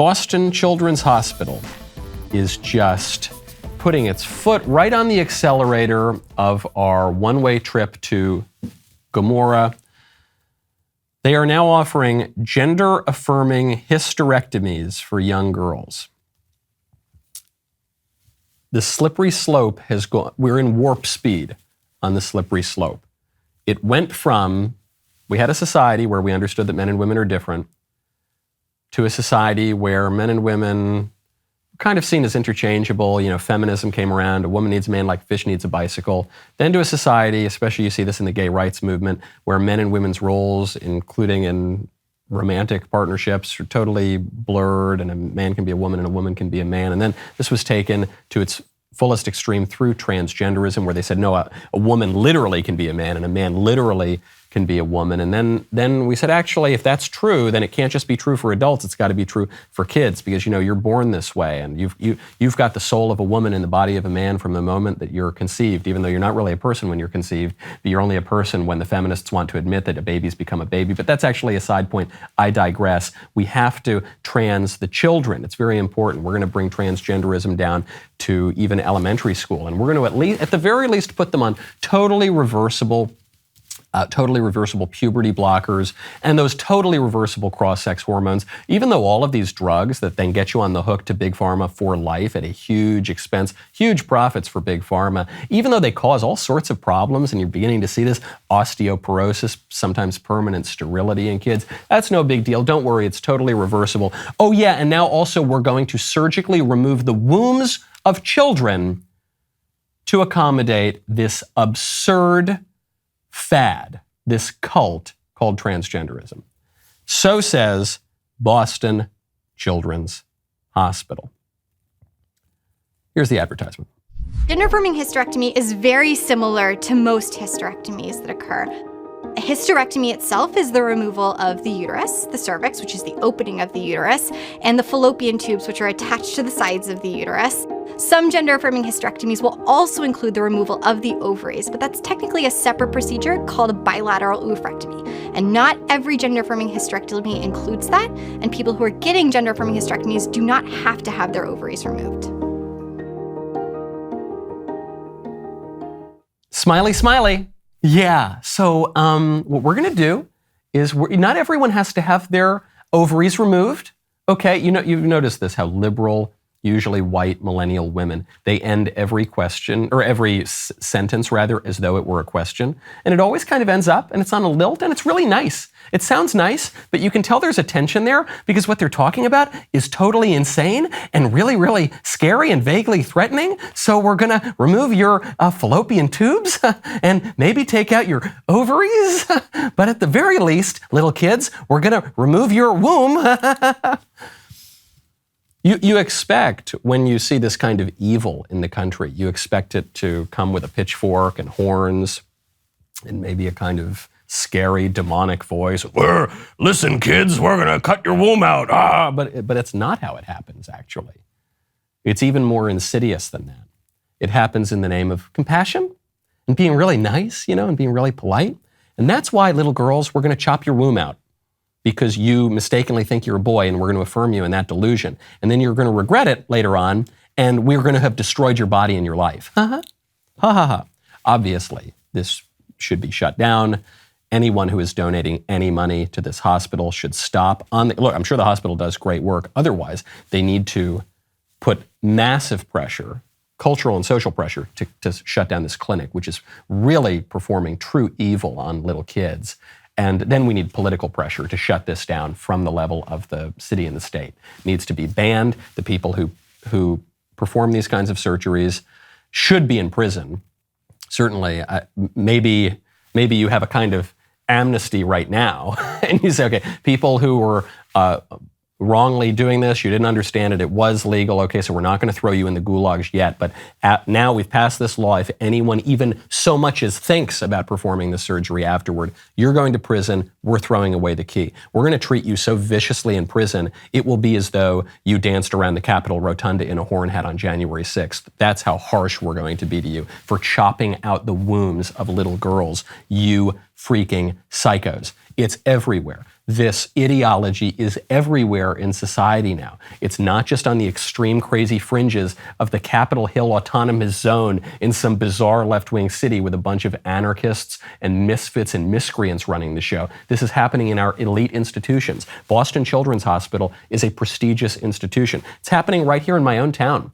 Boston Children's Hospital is just putting its foot right on the accelerator of our one-way trip to Gomorrah. They are now offering gender-affirming hysterectomies for young girls. The slippery slope has gone, we're in warp speed on the slippery slope. It went from, we had a society where we understood that men and women are different, to a society where men and women were kind of seen as interchangeable. You know, feminism came around, a woman needs a man like a fish needs a bicycle. Then to a society, especially you see this in the gay rights movement, where men and women's roles, including in romantic partnerships, are totally blurred, and a man can be a woman and a woman can be a man. And then this was taken to its fullest extreme through transgenderism, where they said, no, a woman literally can be a man and a man literally can be a woman. And then we said, actually, if that's true, then it can't just be true for adults, it's got to be true for kids, because, you know, you're born this way, and you've got the soul of a woman in the body of a man from the moment that you're conceived, even though you're not really a person when you're conceived, but you're only a person when the feminists want to admit that a baby's become a baby. But that's actually a side point. I digress. We have to trans the children. It's very important. We're going to bring transgenderism down to even elementary school, and we're going to at the very least put them on totally reversible puberty blockers and those totally reversible cross-sex hormones. Even though all of these drugs that then get you on the hook to Big Pharma for life at a huge expense, huge profits for Big Pharma, even though they cause all sorts of problems, and you're beginning to see this osteoporosis, sometimes permanent sterility in kids, that's no big deal. Don't worry, it's totally reversible. Oh yeah, and now also we're going to surgically remove the wombs of children to accommodate this absurd fad, this cult called transgenderism. So says Boston Children's Hospital. Here's the advertisement. Gender-affirming hysterectomy is very similar to most hysterectomies that occur. A hysterectomy itself is the removal of the uterus, the cervix, which is the opening of the uterus, and the fallopian tubes, which are attached to the sides of the uterus. Some gender-affirming hysterectomies will also include the removal of the ovaries, but that's technically a separate procedure called a bilateral oophorectomy. And not every gender-affirming hysterectomy includes that, and people who are getting gender-affirming hysterectomies do not have to have their ovaries removed. Smiley, smiley. Yeah, so what we're gonna do is, not everyone has to have their ovaries removed. Okay, you've noticed this, how liberal, usually white millennial women, they end every question, or every sentence rather, as though it were a question. And it always kind of ends up, and it's on a lilt, and it's really nice. It sounds nice, but you can tell there's a tension there, because what they're talking about is totally insane and really, really scary and vaguely threatening. So we're gonna remove your fallopian tubes and maybe take out your ovaries. But at the very least, little kids, we're gonna remove your womb. You expect, when you see this kind of evil in the country, you expect it to come with a pitchfork and horns and maybe a kind of scary, demonic voice. Listen, kids, we're gonna cut your womb out. But it's not how it happens, actually. It's even more insidious than that. It happens in the name of compassion and being really nice, and being really polite. And that's why, little girls, we're gonna chop your womb out, because you mistakenly think you're a boy, and we're going to affirm you in that delusion. And then you're going to regret it later on, and we're going to have destroyed your body and your life. Ha ha ha. Obviously, this should be shut down. Anyone who is donating any money to this hospital should stop. Look, I'm sure the hospital does great work. Otherwise, they need to put massive pressure, cultural and social pressure, to shut down this clinic, which is really performing true evil on little kids. And then we need political pressure to shut this down from the level of the city and the state. It needs to be banned. The people who perform these kinds of surgeries should be in prison. Certainly, maybe you have a kind of amnesty right now, and you say, okay, people who were wrongly doing this, you didn't understand it, it was legal, okay, so we're not going to throw you in the gulags yet, but now we've passed this law. If anyone even so much as thinks about performing the surgery afterward, you're going to prison, we're throwing away the key. We're going to treat you so viciously in prison, it will be as though you danced around the Capitol Rotunda in a horn hat on January 6th. That's how harsh we're going to be to you for chopping out the wombs of little girls, you freaking psychos. It's everywhere. This ideology is everywhere in society now. It's not just on the extreme crazy fringes of the Capitol Hill Autonomous Zone in some bizarre left-wing city with a bunch of anarchists and misfits and miscreants running the show. This is happening in our elite institutions. Boston Children's Hospital is a prestigious institution. It's happening right here in my own town.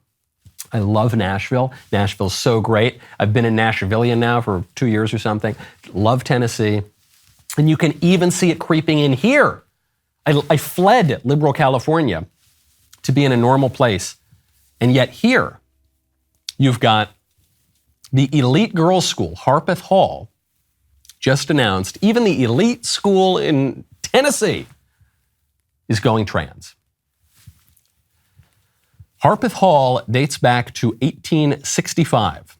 I love Nashville. Nashville's so great. I've been in Nashvillian now for 2 years or something. Love Tennessee. And you can even see it creeping in here. I fled liberal California to be in a normal place. And yet here, you've got the elite girls' school, Harpeth Hall, just announced, even the elite school in Tennessee is going trans. Harpeth Hall dates back to 1865.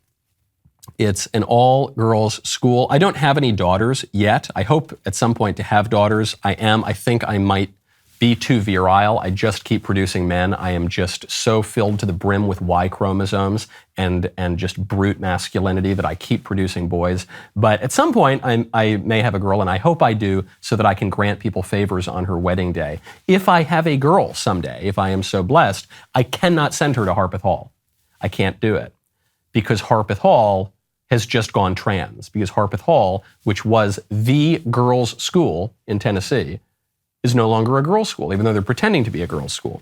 It's an all-girls school. I don't have any daughters yet. I hope at some point to have daughters. I think I might be too virile. I just keep producing men. I am just so filled to the brim with Y chromosomes and just brute masculinity that I keep producing boys. But at some point, I may have a girl, and I hope I do, so that I can grant people favors on her wedding day. If I have a girl someday, if I am so blessed, I cannot send her to Harpeth Hall. I can't do it because Harpeth Hall has just gone trans, because Harpeth Hall, which was the girls' school in Tennessee, is no longer a girls' school, even though they're pretending to be a girls' school.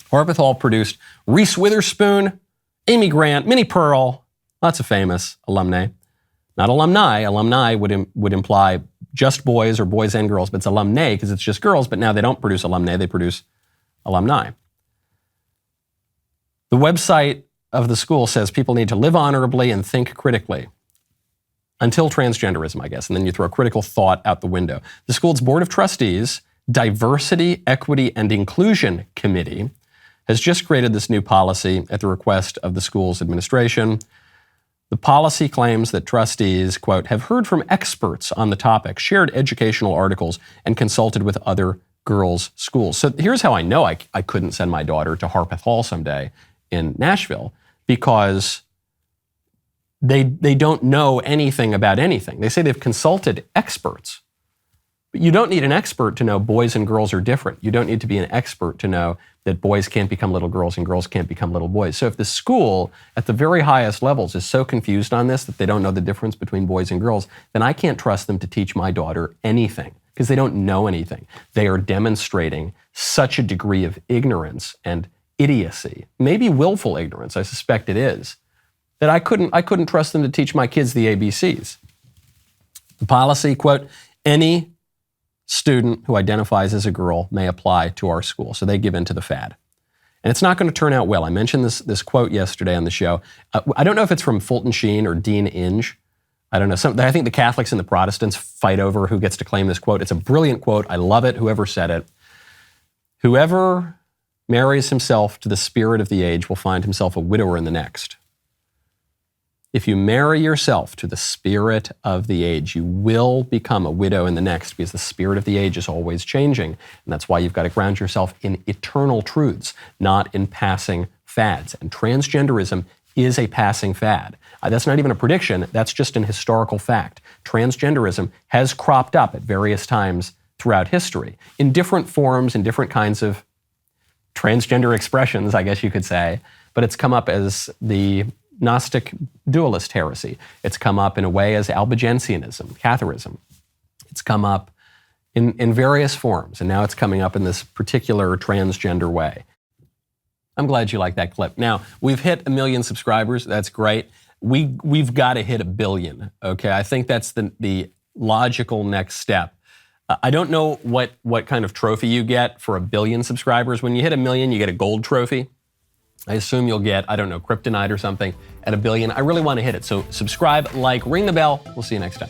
Harpeth Hall produced Reese Witherspoon, Amy Grant, Minnie Pearl, lots of famous alumni. Not alumni. Alumni would imply just boys or boys and girls, but it's alumnae because it's just girls, but now they don't produce alumnae, they produce alumni. The website of the school says people need to live honorably and think critically. Until transgenderism, I guess, and then you throw critical thought out the window. The school's Board of Trustees, Diversity, Equity, and Inclusion Committee has just created this new policy at the request of the school's administration. The policy claims that trustees, quote, have heard from experts on the topic, shared educational articles, and consulted with other girls' schools. So here's how I know I couldn't send my daughter to Harpeth Hall someday in Nashville, because they don't know anything about anything. They say they've consulted experts. But you don't need an expert to know boys and girls are different. You don't need to be an expert to know that boys can't become little girls and girls can't become little boys. So if the school at the very highest levels is so confused on this that they don't know the difference between boys and girls, then I can't trust them to teach my daughter anything because they don't know anything. They are demonstrating such a degree of ignorance and idiocy, maybe willful ignorance, I suspect it is, that I couldn't trust them to teach my kids the ABCs. The policy, quote, any student who identifies as a girl may apply to our school. So they give in to the fad. And it's not going to turn out well. I mentioned this quote yesterday on the show. I don't know if it's from Fulton Sheen or Dean Inge. I don't know. I think the Catholics and the Protestants fight over who gets to claim this quote. It's a brilliant quote. I love it, whoever said it. Whoever marries himself to the spirit of the age will find himself a widower in the next. If you marry yourself to the spirit of the age, you will become a widow in the next, because the spirit of the age is always changing. And that's why you've got to ground yourself in eternal truths, not in passing fads. And transgenderism is a passing fad. That's not even a prediction. That's just an historical fact. Transgenderism has cropped up at various times throughout history in different forms, in different kinds of transgender expressions, I guess you could say. But it's come up as the Gnostic dualist heresy. It's come up in a way as Albigensianism, Catharism. It's come up in various forms, and now it's coming up in this particular transgender way. I'm glad you like that clip. Now, we've hit 1 million subscribers. That's great. We've got to hit 1 billion, okay? I think that's the logical next step. I don't know what kind of trophy you get for 1 billion subscribers. When you hit 1 million, you get a gold trophy. I assume you'll get, I don't know, kryptonite or something at 1 billion. I really want to hit it. So subscribe, like, ring the bell. We'll see you next time.